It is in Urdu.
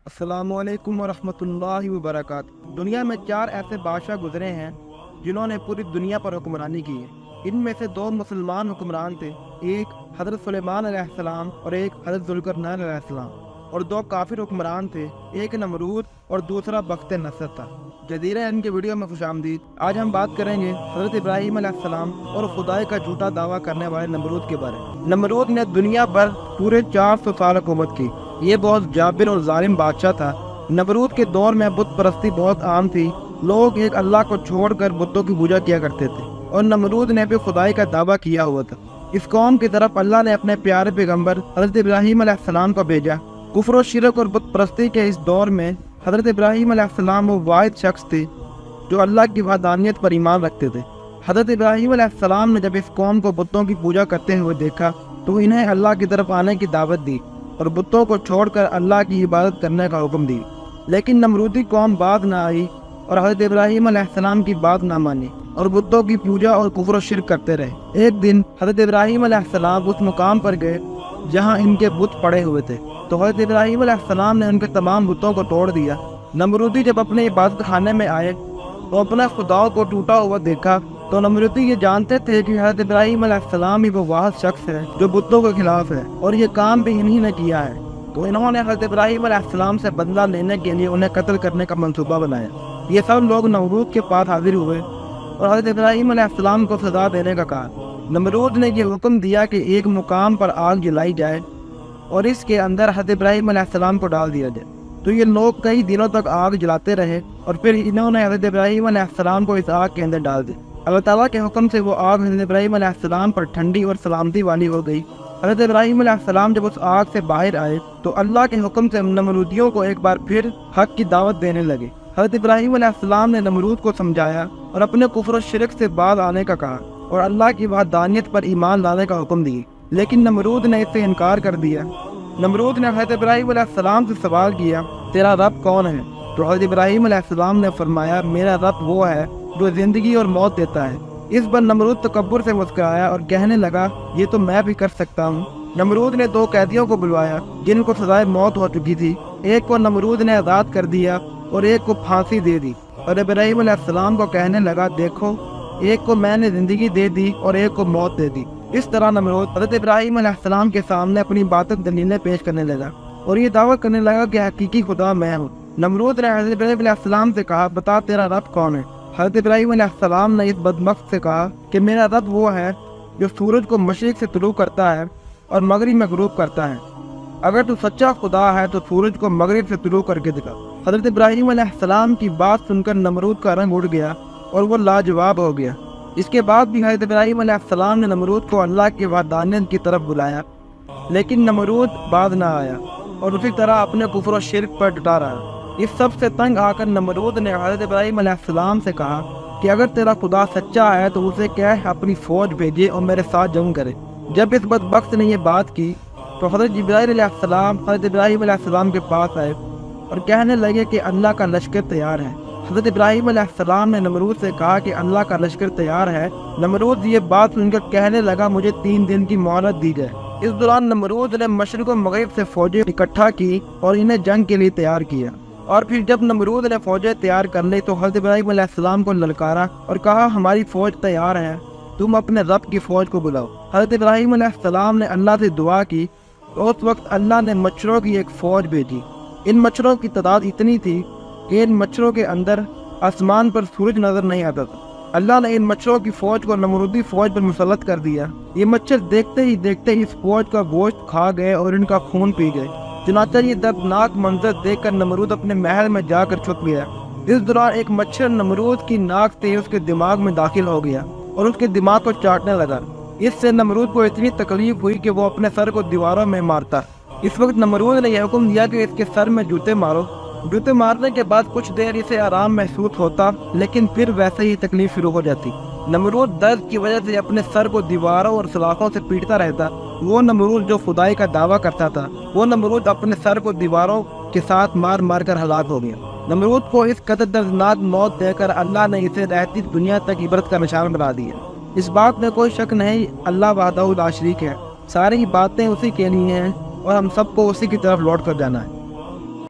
السلام علیکم ورحمۃ اللہ وبرکاتہ۔ دنیا میں 4 ایسے بادشاہ گزرے ہیں جنہوں نے پوری دنیا پر حکمرانی کی ہے۔ ان میں سے 2 مسلمان حکمران تھے، ایک حضرت سلیمان علیہ السلام اور ایک حضرت ذوالقرنین علیہ السلام، اور 2 کافر حکمران تھے، ایک نمرود اور دوسرا بخت نصر تھا۔ جزیرہ ان کے ویڈیو میں خوش آمدید۔ آج ہم بات کریں گے حضرت ابراہیم علیہ السلام اور خدائی کا جھوٹا دعویٰ کرنے والے نمرود کے بارے میں۔ نمرود نے دنیا پر پورے 400 سال حکومت کی۔ یہ بہت جابر اور ظالم بادشاہ تھا۔ نمرود کے دور میں بت پرستی بہت عام تھی۔ لوگ ایک اللہ کو چھوڑ کر بتوں کی پوجا کیا کرتے تھے، اور نمرود نے بھی خدائی کا دعویٰ کیا ہوا تھا۔ اس قوم کی طرف اللہ نے اپنے پیارے پیغمبر حضرت ابراہیم علیہ السلام کو بھیجا۔ کفر و شرک اور بت پرستی کے اس دور میں حضرت ابراہیم علیہ السلام وہ واحد شخص تھے جو اللہ کی وحدانیت پر ایمان رکھتے تھے۔ حضرت ابراہیم علیہ السلام نے جب اس قوم کو بتوں کی پوجا کرتے ہوئے دیکھا تو انہیں اللہ کی طرف آنے کی دعوت دی اور بتوں کو چھوڑ کر اللہ کی عبادت کرنے کا حکم دی۔ لیکن نمرودی قوم باز نہ آئی اور حضرت ابراہیم علیہ السلام کی بات نہ مانی اور بتوں کی پوجا اور کفر و شرک کرتے رہے۔ ایک دن حضرت ابراہیم علیہ السلام اس مقام پر گئے جہاں ان کے بت پڑے ہوئے تھے، تو حضرت ابراہیم علیہ السلام نے ان کے تمام بتوں کو توڑ دیا۔ نمرودی جب اپنے عبادت خانے میں آئے تو اپنے خداؤں کو ٹوٹا ہوا دیکھا، تو نمرودی یہ جانتے تھے کہ حضرت ابراہیم علیہ السلام ہی وہ واحد شخص ہے جو بتوں کے خلاف ہے، اور یہ کام بھی انہی نے کیا ہے۔ تو انہوں نے حضرت ابراہیم علیہ السلام سے بدلہ لینے کے لیے انہیں قتل کرنے کا منصوبہ بنایا۔ یہ سب لوگ نمرود کے پاس حاضر ہوئے اور حضرت ابراہیم علیہ السلام کو سزا دینے کا کہا۔ نمرود نے یہ حکم دیا کہ ایک مقام پر آگ جلائی جائے اور اس کے اندر حضرت ابراہیم علیہ السلام کو ڈال دیا جائے۔ تو یہ لوگ کئی دنوں تک آگ جلاتے رہے اور پھر انہوں نے حضرت ابراہیم علیہ السلام کو اس آگ کے اندر ڈال دیا۔ اللہ تعالیٰ کے حکم سے وہ آگ حضرت ابراہیم علیہ السلام پر ٹھنڈی اور سلامتی والی ہو گئی۔ حضرت ابراہیم علیہ السلام جب اس آگ سے باہر آئے تو اللہ کے حکم سے نمرودیوں کو ایک بار پھر حق کی دعوت دینے لگے۔ حضرت ابراہیم علیہ السلام نے نمرود کو سمجھایا اور اپنے کفر و شرک سے باز آنے کا کہا اور اللہ کی وحدانیت پر ایمان لانے کا حکم دی، لیکن نمرود نے اس سے انکار کر دیا۔ نمرود نے حضرت ابراہیم علیہ السلام سے سوال کیا، تیرا رب کون ہے؟ تو حضرت ابراہیم علیہ السلام نے فرمایا، میرا رب وہ ہے جو زندگی اور موت دیتا ہے۔ اس پر نمرود تکبر سے مسکرایا اور کہنے لگا، یہ تو میں بھی کر سکتا ہوں۔ نمرود نے 2 قیدیوں کو بلوایا جن کو سزائے موت ہو چکی تھی۔ ایک کو نمرود نے آزاد کر دیا اور ایک کو پھانسی دے دی، اور ابراہیم علیہ السلام کو کہنے لگا، دیکھو، ایک کو میں نے زندگی دے دی اور ایک کو موت دے دی۔ اس طرح نمرود حضرت ابراہیم علیہ السلام کے سامنے اپنی باطل دلیلیں پیش کرنے لگا اور یہ دعویٰ کرنے لگا کہ حقیقی خدا میں ہوں۔ نمرود نے حضرت ابراہیم علیہ السلام سے کہا، بتا تیرا رب کون ہے؟ حضرت ابراہیم علیہ السلام نے اس بدبخت سے کہا کہ میرا رب وہ ہے جو سورج کو مشرق سے طلوع کرتا ہے اور مغرب میں غروب کرتا ہے۔ اگر تو سچا خدا ہے تو سورج کو مغرب سے طلوع کر کے دکھا۔ حضرت ابراہیم علیہ السلام کی بات سن کر نمرود کا رنگ اڑ گیا اور وہ لاجواب ہو گیا۔ اس کے بعد بھی حضرت ابراہیم علیہ السلام نے نمرود کو اللہ کی وحدانیت کی طرف بلایا، لیکن نمرود باز نہ آیا اور اسی طرح اپنے کفر و شرک پر ڈٹا رہا۔ اس سب سے تنگ آ کر نمرود نے حضرت ابراہیم علیہ السلام سے کہا کہ اگر تیرا خدا سچا ہے تو اسے کہہ اپنی فوج بھیجے اور میرے ساتھ جنگ کرے۔ جب اس بدبخت نے یہ بات کی تو حضرت جبرائیل علیہ السلام حضرت ابراہیم علیہ السلام کے پاس آئے اور کہنے لگے کہ اللہ کا لشکر تیار ہے۔ حضرت ابراہیم علیہ السلام نے نمرود سے کہا کہ اللہ کا لشکر تیار ہے۔ نمرود یہ بات سن کر کہنے لگا، مجھے 3 دن کی مہلت دی جائے۔ اس دوران نمرود نے مشرق و مغرب سے فوجیں اکٹھا کی اور انہیں جنگ کے لیے تیار کیا، اور پھر جب نمرود نے فوجیں تیار کر لی تو حضرت ابراہیم علیہ السلام کو للکارا اور کہا، ہماری فوج تیار ہے، تم اپنے رب کی فوج کو بلاؤ۔ حضرت ابراہیم علیہ السلام نے اللہ سے دعا کی تو اس وقت اللہ نے مچھروں کی ایک فوج بھیجی۔ ان مچھروں کی تعداد اتنی تھی کہ ان مچھروں کے اندر آسمان پر سورج نظر نہیں آتا تھا۔ اللہ نے ان مچھروں کی فوج کو نمرودی فوج پر مسلط کر دیا۔ یہ مچھر دیکھتے ہی اس فوج کا گوشت کھا گئے اور ان کا خون پی گئے۔ چنانچہ یہ دردناک منظر دیکھ کر نمرود اپنے محل میں جا کر چھپ گیا۔ اس دوران ایک مچھر نمرود کی ناک سے اس کے دماغ میں داخل ہو گیا اور اس کے دماغ کو چاٹنے لگا۔ اس سے نمرود کو اتنی تکلیف ہوئی کہ وہ اپنے سر کو دیواروں میں مارتا۔ اس وقت نمرود نے یہ حکم دیا کہ اس کے سر میں جوتے مارو۔ جوتے مارنے کے بعد کچھ دیر اسے آرام محسوس ہوتا، لیکن پھر ویسے ہی تکلیف شروع ہو جاتی۔ نمرود درد کی وجہ سے اپنے سر کو دیواروں اور سلاخوں سے پیٹتا رہتا۔ وہ نمرود جو خدائی کا دعویٰ کرتا تھا، وہ نمرود اپنے سر کو دیواروں کے ساتھ مار مار کر ہلاک ہو گیا۔ نمرود کو اس قدر دردناک موت دے کر اللہ نے اسے رہتی دنیا تک عبرت کا نشان بنا دیا۔ اس بات میں کوئی شک نہیں، اللہ وحدہ لا شریک ہے، ساری باتیں اسی کے لیے ہیں اور ہم سب کو اسی کی طرف لوٹ کر جانا ہے۔